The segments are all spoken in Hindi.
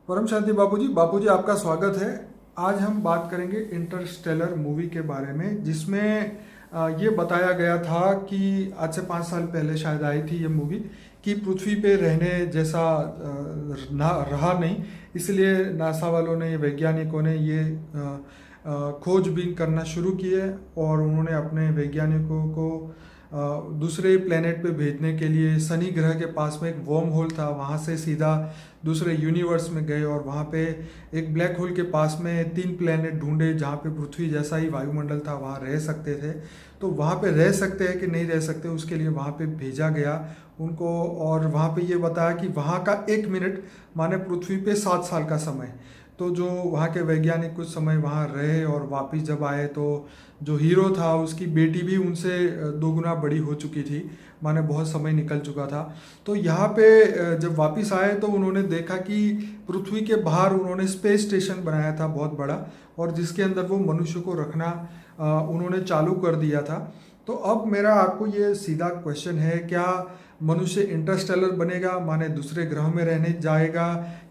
परम शांति बापूजी आपका स्वागत है। आज हम बात करेंगे इंटरस्टेलर मूवी के बारे में, जिसमें ये बताया गया था कि आज से 5 साल पहले शायद आई थी ये मूवी कि पृथ्वी पे रहने जैसा ना रहा नहीं, इसलिए नासा वालों ने, वैज्ञानिकों ने ये खोजबीन करना शुरू की है और उन्होंने अपने वैज्ञानिकों को दूसरे प्लेनेट पे भेजने के लिए शनि ग्रह के पास में एक वर्म होल था, वहाँ से सीधा दूसरे यूनिवर्स में गए और वहाँ पे एक ब्लैक होल के पास में 3 प्लेनेट ढूंढे जहाँ पे पृथ्वी जैसा ही वायुमंडल था, वहाँ रह सकते थे। तो वहाँ पे रह सकते हैं कि नहीं रह सकते, उसके लिए वहाँ पे भेजा गया उनको, और वहाँ पे ये बताया कि वहाँ का 1 मिनट माने पृथ्वी पे 7 साल का समय। तो जो वहाँ के वैज्ञानिक कुछ समय वहाँ रहे और वापस जब आए तो जो हीरो था उसकी बेटी भी उनसे 2 गुना बड़ी हो चुकी थी, माने बहुत समय निकल चुका था। तो यहाँ पे जब वापस आए तो उन्होंने देखा कि पृथ्वी के बाहर उन्होंने स्पेस स्टेशन बनाया था बहुत बड़ा, और जिसके अंदर वो मनुष्य को रखना उन्होंने चालू कर दिया था। तो अब मेरा आपको ये सीधा क्वेश्चन है, क्या मनुष्य इंटरस्टेलर बनेगा, माने दूसरे ग्रह में रहने जाएगा,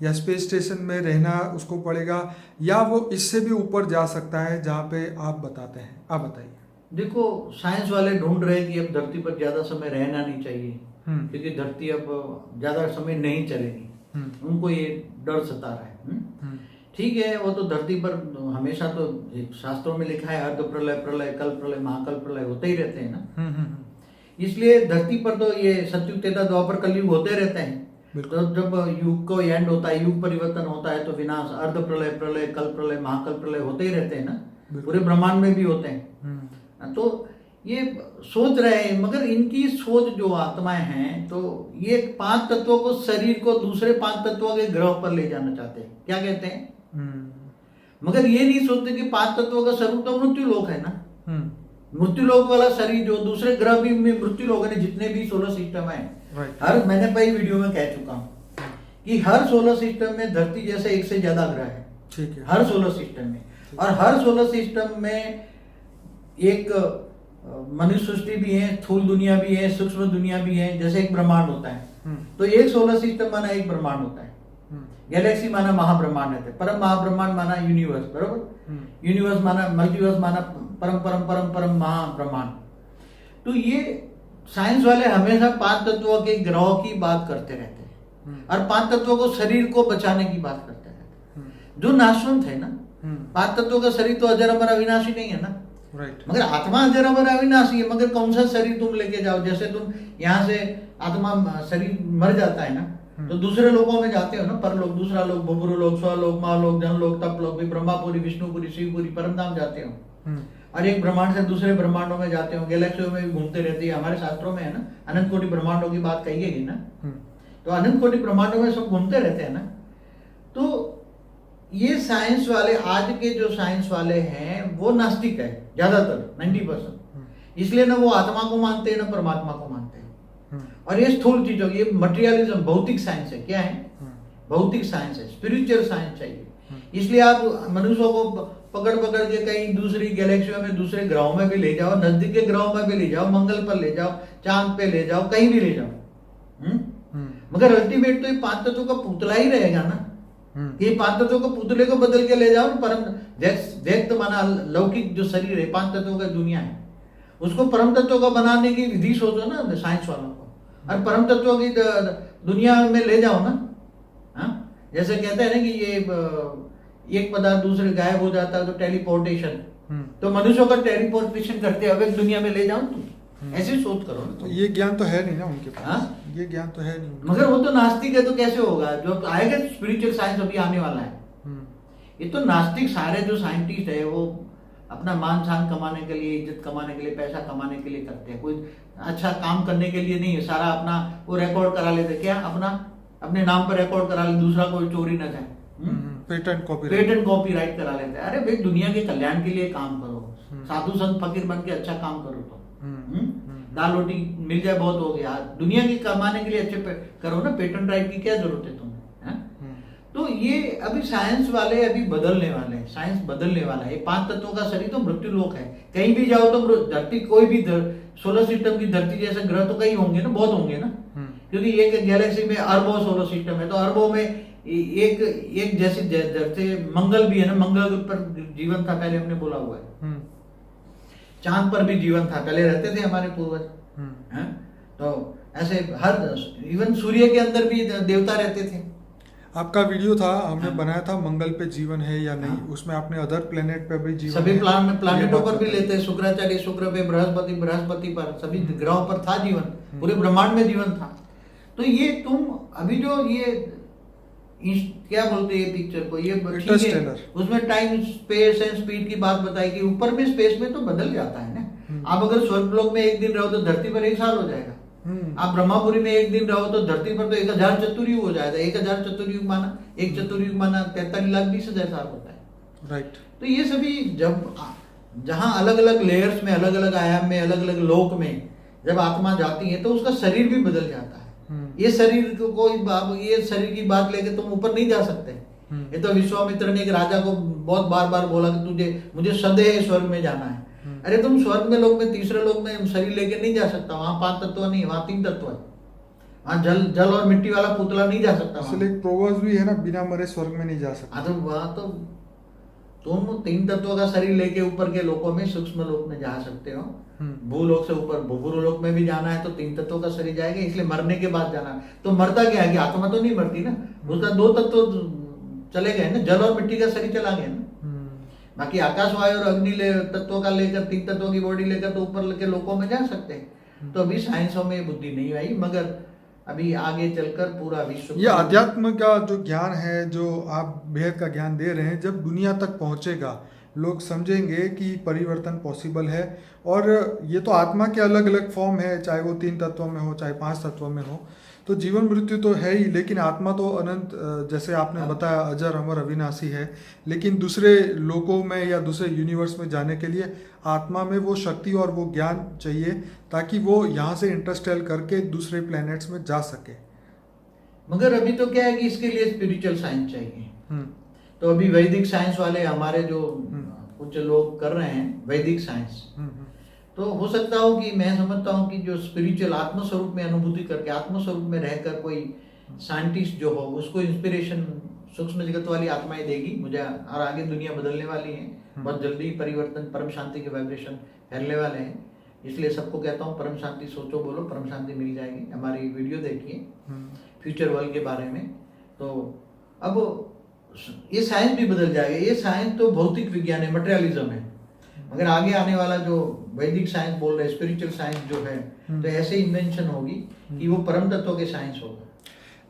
या स्पेस स्टेशन में रहना उसको पड़ेगा, या वो इससे भी ऊपर जा सकता है जहाँ पे आप बताते हैं? आप बताइए। देखो, साइंस वाले ढूंढ रहे हैं कि अब धरती पर ज्यादा समय रहना नहीं चाहिए, क्योंकि धरती अब ज्यादा समय नहीं चलेगी। उनको ये डर सता रहा है। ठीक है, वो तो धरती पर हमेशा तो शास्त्रों में लिखा है, अर्ध प्रलय, प्रलय, कल प्रलय, महाकल प्रलय होते ही रहते हैं ना। इसलिए धरती पर तो ये सतयुग, त्रेता, द्वापर, कलयुग होते रहते हैं। तो जब युग को एंड होता है, युग परिवर्तन होता है, तो विनाश, अर्ध प्रलय, प्रलय, कल प्रलय, महाकल प्रलय होते ही रहते हैं ना, पूरे ब्रह्मांड में भी होते हैं। तो ये सोच रहे हैं, मगर इनकी सोच जो आत्माएं हैं, तो ये 5 तत्वों को, शरीर को दूसरे 5 तत्वों के ग्रह पर ले जाना चाहते हैं। क्या कहते हैं? मगर ये नहीं सोचते कि 5 तत्वों का स्वरूप तो मृत्यु लोक है ना। मृत्यु लोक वाला शरीर जो दूसरे ग्रह भी में मृत्यु लोक है, जितने भी सोलर सिस्टम है, हर, मैंने पहले वीडियो में कह चुका हूं कि हर सोलर सिस्टम में धरती जैसे 1 से ज्यादा ग्रह है। ठीक है, हर सोलर सिस्टम में। और हर सोलर सिस्टम में एक मनुष्य सृष्टि भी है, स्थूल दुनिया भी है, सूक्ष्म दुनिया भी है। जैसे एक ब्रह्मांड होता है, तो एक सोलर सिस्टम माना एक ब्रह्मांड होता है। गैलेक्सी माना महाब्रह्मांड है, परम महाब्रह्मांड माना यूनिवर्स, बरोबर। यूनिवर्स माना, मल्टीवर्स माना परम परम परम परम महाब्रह्मांड। तो ये साइंस वाले हमेशा 5 तत्वों के ग्रहों की बात करते रहते हैं और 5 तत्वों को, शरीर को बचाने की बात करते रहते हैं, जो नाशवंत है ना। 5 तत्वों का शरीर तो अजर अमर अविनाशी नहीं है ना। मगर आत्मा अजर अमर अविनाशी है। मगर कौन सा शरीर तुम लेके जाओ? जैसे तुम यहाँ से आत्मा, शरीर मर जाता है ना, तो दूसरे लोगों में जाते हो ना, परलोक, दूसरा लोक, भूपुर लोक, स्वलोक, महालोक, जनलोक, तपलोक, भी ब्रह्मापुरी, विष्णुपुरी, शिवपुरी, परमधाम जाते हो। और एक ब्रह्मांड से दूसरे ब्रह्मांडों में जाते हो, गैलेक्सियों में भी घूमते रहती है। हमारे शास्त्रों में है ना, अनंत कोटि ब्रह्मांडों की बात कही है ना। तो अनंत कोटि ब्रह्मांडों में सब घूमते रहते हैं ना। तो ये साइंस वाले, आज के जो साइंस वाले हैं, वो नास्तिक है ज्यादातर, 90%। इसलिए ना वो आत्मा को मानते हैं, ना परमात्मा को मानते हैं। और ये स्थूल चीजों, ये मटेरियलिज्म, भौतिक साइंस है। क्या है? भौतिक साइंस है, स्पिरिचुअल साइंस चाहिए। इसलिए आप मनुष्यों को पकड़ पकड़ के कहीं दूसरी गैलेक्सियों में, दूसरे ग्रहों में भी ले जाओ, नजदीक के ग्रहों में भी ले जाओ, मंगल पर ले जाओ, चांद पे ले जाओ, कहीं भी ले जाओ। मगर अल्टीमेट तो ये 5 तत्वों का पुतला ही रहेगा ना। ये 5 तत्वों को पुतले को बदल के ले जाओ। परम व्यक्त माना लौकिक जो शरीर है, 5 तत्वों का दुनिया है, उसको परम तत्वों का बनाने की विधि सोचो ना साइंस वालों को, और परम तत्वों की दुनिया में ले जाओ ना। जैसे कहते हैं ना कि ये एक पदार्थ दूसरे गायब हो जाता है तो टेलीपोर्टेशन, तो मनुष्यों का टेलीपोर्टेशन करते अब एक दुनिया में ले जाओ तुम। ऐसी सोच करो ना। तो ये ज्ञान तो है नहीं ना उनके पास। ये ज्ञान तो है नहीं। मगर वो तो नास्तिक है, तो कैसे होगा? जो आएगा स्पिरिचुअल साइंस अभी आने वाला है। ये तो नास्तिक, सारे जो साइंटिस्ट है वो अपना मान शान कमाने के लिए, इज्जत कमाने के लिए, पैसा कमाने के लिए करते हैं। कोई अच्छा काम करने के लिए नहीं है। सारा अपना वो रिकॉर्ड करा लेते, क्या अपने नाम पर रिकॉर्ड करा ले, दूसरा कोई चोरी न जाए। पेटेंट कॉपीराइट करा लेते हैं। अरे भाई, दुनिया के कल्याण के लिए काम करो, साधु संत फकीर बन के अच्छा काम करो। तो दाल रोटी मिल जाए बहुत हो गया। दुनिया की कमाने के लिए अच्छे करो ना। पेटेंट राइट की क्या जरूरत है तुम्हें? तो ये अभी साइंस वाले अभी बदलने वाले हैं। साइंस बदलने वाला है। 5 तत्वों का शरीर तो मृत्यु लोक है। कहीं भी जाओ तो धरती, कोई भी सोलर सिस्टम की धरती जैसे ग्रह तो कई होंगे ना, बहुत होंगे ना। क्योंकि एक गैलेक्सी में अरबों सोलर सिस्टम है, तो अरबों में एक एक जैसे मंगल भी है ना, मंगल पर जीवन था पहले, हमने बोला हुआ है। चांद पर भी जीवन था, पहले रहते थे हमारे पूर्वज हैं। तो ऐसे हर इवन सूर्य के अंदर भी देवता रहते थे। आपका वीडियो था, हमने बनाया था मंगल पे जीवन है या नहीं, उसमें आपने अदर प्लेनेट पे भी जीवन सभी प्लानेटों पर भी लेते हैं, शुक्राचार्य शुक्र पे, बृहस्पति पर, सभी ग्रहों पर था जीवन, पूरे ब्रह्मांड में जीवन था। तो ये तुम अभी जो ये क्या बोलते हैं पिक्चर को, ये ठीक है, उसमें टाइम स्पेस एंड स्पीड की बात बताई कि ऊपर में स्पेस में तो बदल जाता है ना। आप अगर स्वर्गलोक में एक दिन रहो तो धरती पर 1 साल हो जाएगा। आप ब्रह्मापुरी में एक दिन रहो तो धरती पर तो 1000 चतुर्युग हो जाएगा। 1000 चतुर्युग माना, एक चतुर्युग माना 43,20,000 साल होता है। राइट। तो ये सभी जब जहाँ अलग अलग लेयर्स में, अलग अलग आयाम में, अलग अलग लोक में जब आत्मा जाती है तो उसका शरीर भी बदल जाता है। ये शरीर को ये शरीर की बात लेके तुम ऊपर नहीं जा सकते। ये तो विश्वामित्र ने एक राजा को बहुत बार बार बोला कि मुझे सदैव स्वर्ग में जाना है। अरे तुम स्वर्ग में लोग में, तीसरे लोग में शरीर लेके नहीं जा सकता। वहां 5 तत्व नहीं, वहां 3 तत्व है। वहां जल और मिट्टी वाला पुतला नहीं जा सकता। इसलिए एक प्रोवर्ब्स भी है ना, बिना मरे स्वर्ग में नहीं जा सकता। तो वहां तो तुम 3 तत्वों का शरीर लेके ऊपर के लोकों में, सूक्ष्म लोक में जा सकते हो। भूलोक से ऊपर भूगुरु लोक में भी जाना है तो 3 तत्वों का शरीर जाएगा, इसलिए मरने के बाद जाना है। तो मरता क्या है कि आत्मा तो नहीं मरती ना, उसका 2 तत्व चले गए ना, जल और मिट्टी का शरीर चला गया ना। बाकी आकाश, वायु और अग्नि तत्वों का लेकर, 3 तत्वों की बॉडी लेकर तो ऊपर के लोकों में जा सकते हैं। तो अभी साइंसों में बुद्धि नहीं आई, मगर अभी आगे चलकर पूरा विश्व, ये अध्यात्म का जो ज्ञान है, जो आप भेद का ज्ञान दे रहे हैं, जब दुनिया तक पहुंचेगा लोग समझेंगे कि परिवर्तन पॉसिबल है। और ये तो आत्मा के अलग अलग फॉर्म है, चाहे वो 3 तत्वों में हो, चाहे 5 तत्वों में हो। तो जीवन मृत्यु तो है ही, लेकिन आत्मा तो अनंत, जैसे आपने बताया, अजर अमर अविनाशी है। लेकिन दूसरे लोकों में या दूसरे यूनिवर्स में जाने के लिए आत्मा में वो शक्ति और वो ज्ञान चाहिए, ताकि वो यहाँ से इंटरस्टेल करके दूसरे प्लैनेट्स में जा सके। मगर अभी तो क्या है कि इसके लिए स्पिरिचुअल साइंस चाहिए। तो अभी वैदिक साइंस वाले हमारे जो कुछ लोग कर रहे हैं वैदिक साइंस, तो हो सकता हो कि मैं समझता हूँ कि जो स्पिरिचुअल आत्मस्वरूप में अनुभूति करके, आत्मस्वरूप में रहकर कोई साइंटिस्ट जो हो, उसको इंस्पिरेशन सूक्ष्म जगत वाली आत्माएं देगी मुझे, और आगे दुनिया बदलने वाली है। बहुत जल्दी परिवर्तन, परम शांति के वाइब्रेशन फैलने वाले हैं। इसलिए सबको कहता हूँ परम शांति सोचो, बोलो, परम शांति मिल जाएगी। हमारी वीडियो देखिए फ्यूचर वर्ल्ड के बारे में। तो अब ये साइंस भी बदल जाएगा। ये साइंस तो भौतिक विज्ञान है, मटेरियलिज्म है। मगर आगे आने वाला जो वैदिक साइंस बोल रहे हैं, स्पिरिचुअल साइंस जो है, तो ऐसे इन्वेंशन होगी कि वो परम तत्व के साइंस होगा।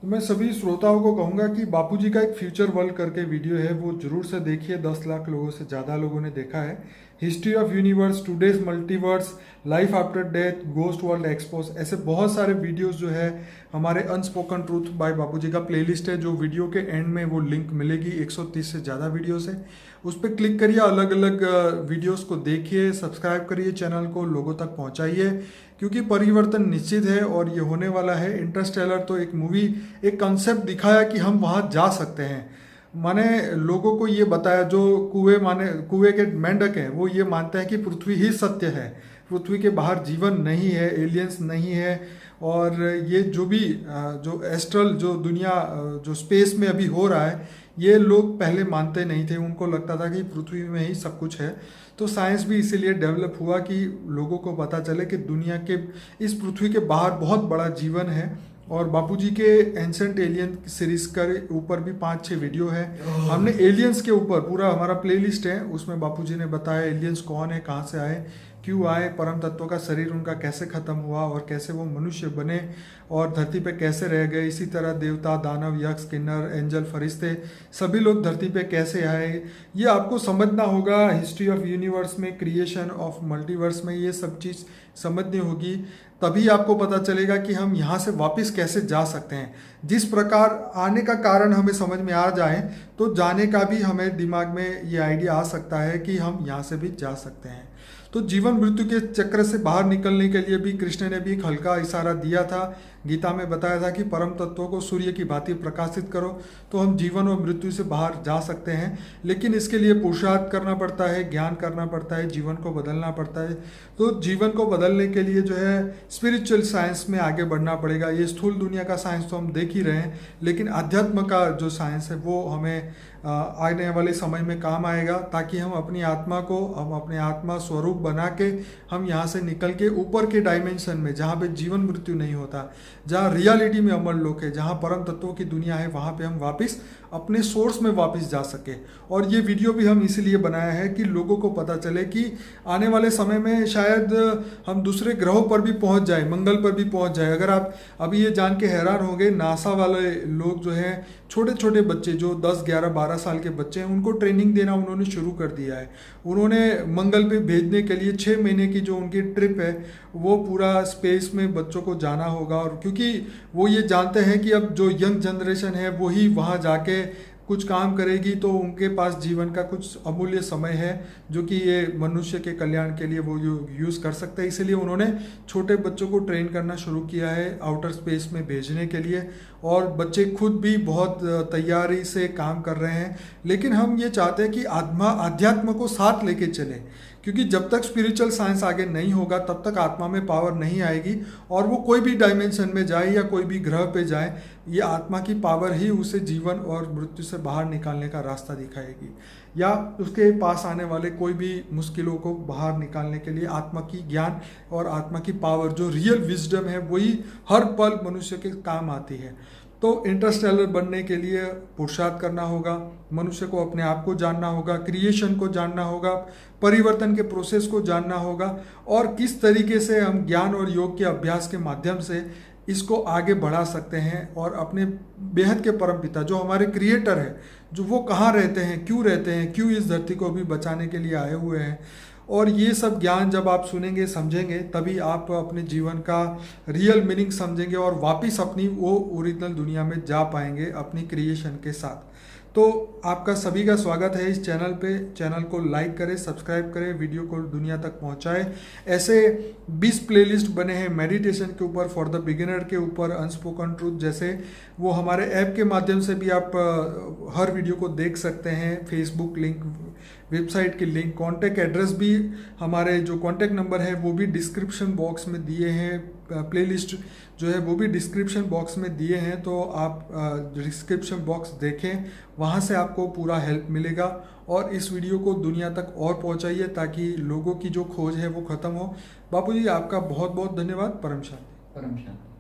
तो मैं सभी श्रोताओं को कहूँगा कि बापूजी का एक फ्यूचर वर्ल्ड करके वीडियो है, वो जरूर से देखिए। 10 लाख लोगों से ज़्यादा लोगों ने देखा है। History of universe, today's multiverse, life after death, ghost world expose, ऐसे बहुत सारे वीडियोस जो है हमारे अनस्पोकन ट्रूथ बाय बापूजी का प्लेलिस्ट है, जो वीडियो के एंड में वो लिंक मिलेगी। 130 से ज़्यादा वीडियोस है, उस पर क्लिक करिए, अलग अलग वीडियोस को देखिए, सब्सक्राइब करिए चैनल को, लोगों तक पहुंचाइए, क्योंकि परिवर्तन निश्चित है और ये होने वाला है। इंटरस्टेलर तो एक मूवी, एक कंसेप्ट दिखाया कि हम वहाँ जा सकते हैं। माने लोगों को ये बताया, जो कुएं के मेंढक हैं वो ये मानते हैं कि पृथ्वी ही सत्य है, पृथ्वी के बाहर जीवन नहीं है, एलियंस नहीं है। और ये जो भी जो एस्ट्रल जो दुनिया जो स्पेस में अभी हो रहा है, ये लोग पहले मानते नहीं थे, उनको लगता था कि पृथ्वी में ही सब कुछ है। तो साइंस भी इसीलिए डेवलप हुआ कि लोगों को पता चले कि दुनिया के, इस पृथ्वी के बाहर बहुत बड़ा जीवन है। और बापूजी के एंसेंट एलियन सीरीज के ऊपर भी 5-6 वीडियो है। हमने एलियंस के ऊपर पूरा हमारा प्लेलिस्ट है, उसमें बापूजी ने बताया एलियंस कौन है, कहाँ से आए, क्यों आए, परम तत्वों का शरीर उनका कैसे खत्म हुआ और कैसे वो मनुष्य बने और धरती पे कैसे रह गए। इसी तरह देवता, दानव, यक्ष, किन्नर, एंजल, फरिश्ते, सभी लोग धरती पे कैसे आए, ये आपको समझना होगा। हिस्ट्री ऑफ यूनिवर्स में, क्रिएशन ऑफ मल्टीवर्स में ये सब चीज़ समझनी होगी, तभी आपको पता चलेगा कि हम यहाँ से वापस कैसे जा सकते हैं। जिस प्रकार आने का कारण हमें समझ में आ जाए तो जाने का भी हमें दिमाग में ये आइडिया आ सकता है कि हम यहाँ से भी जा सकते हैं। तो जीवन मृत्यु के चक्र से बाहर निकलने के लिए भी कृष्ण ने भी एक हल्का इशारा दिया था, गीता में बताया था कि परम तत्वों को सूर्य की भांति प्रकाशित करो तो हम जीवन और मृत्यु से बाहर जा सकते हैं। लेकिन इसके लिए पुरुषार्थ करना पड़ता है, ज्ञान करना पड़ता है, जीवन को बदलना पड़ता है। तो जीवन को बदलने के लिए जो है स्पिरिचुअल साइंस में आगे बढ़ना पड़ेगा। ये स्थूल दुनिया का साइंस तो हम देख ही रहे हैं, लेकिन अध्यात्म का जो साइंस है वो हमें आने वाले समय में काम आएगा, ताकि हम अपनी आत्मा को, हम अपने आत्मा स्वरूप बना के हम यहाँ से निकल के ऊपर के डायमेंशन में, जहाँ पे जीवन मृत्यु नहीं होता, जहाँ रियलिटी में अमर लोक है, जहाँ परम तत्वों की दुनिया है, वहाँ पे हम वापस अपने सोर्स में वापस जा सके। और ये वीडियो भी हम इसीलिए बनाया है कि लोगों को पता चले कि आने वाले समय में शायद हम दूसरे ग्रहों पर भी पहुंच जाए, मंगल पर भी पहुंच जाए। अगर आप अभी ये जान के हैरान होंगे, नासा वाले लोग जो हैं, छोटे छोटे बच्चे जो 10, 11, 12 साल के बच्चे हैं, उनको ट्रेनिंग देना उन्होंने शुरू कर दिया है। उन्होंने मंगल पे भेजने के लिए 6 महीने की जो उनकी ट्रिप है वो पूरा स्पेस में बच्चों को जाना होगा। और क्योंकि वो ये जानते हैं कि अब जो यंग जनरेशन है वही वहाँ जाके कुछ काम करेगी, तो उनके पास जीवन का कुछ अमूल्य समय है जो कि ये मनुष्य के कल्याण के लिए वो यूज़ कर सकते हैं। इसीलिए उन्होंने छोटे बच्चों को ट्रेन करना शुरू किया है आउटर स्पेस में भेजने के लिए, और बच्चे खुद भी बहुत तैयारी से काम कर रहे हैं। लेकिन हम ये चाहते हैं कि अध्यात्म को साथ लेके चलें, क्योंकि जब तक स्पिरिचुअल साइंस आगे नहीं होगा तब तक आत्मा में पावर नहीं आएगी। और वो कोई भी डायमेंशन में जाए या कोई भी ग्रह पे जाए, ये आत्मा की पावर ही उसे जीवन और मृत्यु से बाहर निकालने का रास्ता दिखाएगी, या उसके पास आने वाले कोई भी मुश्किलों को बाहर निकालने के लिए आत्मा की ज्ञान और आत्मा की पावर, जो रियल विजडम है, वही हर पल मनुष्य के काम आती है। तो इंटरस्टेलर बनने के लिए पुरुषार्थ करना होगा, मनुष्य को अपने आप को जानना होगा, क्रिएशन को जानना होगा, परिवर्तन के प्रोसेस को जानना होगा, और किस तरीके से हम ज्ञान और योग के अभ्यास के माध्यम से इसको आगे बढ़ा सकते हैं। और अपने बेहद के परमपिता जो हमारे क्रिएटर है, जो वो कहाँ रहते हैं, क्यों इस धरती को भी बचाने के लिए आए हुए हैं, और ये सब ज्ञान जब आप सुनेंगे, समझेंगे, तभी आप अपने जीवन का रियल मीनिंग समझेंगे और वापस अपनी वो ओरिजिनल दुनिया में जा पाएंगे अपनी क्रिएशन के साथ। तो आपका सभी का स्वागत है इस चैनल पे। चैनल को लाइक करें, सब्सक्राइब करें, वीडियो को दुनिया तक पहुंचाएं। ऐसे 20 प्लेलिस्ट बने हैं मेडिटेशन के ऊपर, फॉर द बिगिनर के ऊपर, अनस्पोकन ट्रूथ जैसे, वो हमारे ऐप के माध्यम से भी आप हर वीडियो को देख सकते हैं। फेसबुक लिंक, वेबसाइट की लिंक, कॉन्टैक्ट एड्रेस भी, हमारे जो कॉन्टैक्ट नंबर है वो भी डिस्क्रिप्शन बॉक्स में दिए हैं। प्लेलिस्ट जो है वो भी डिस्क्रिप्शन बॉक्स में दिए हैं, तो आप डिस्क्रिप्शन बॉक्स देखें, वहाँ से आपको पूरा हेल्प मिलेगा। और इस वीडियो को दुनिया तक और पहुँचाइए ताकि लोगों की जो खोज है वो ख़त्म हो। बापूजी, आपका बहुत बहुत धन्यवाद। परम शांति। परम शांति।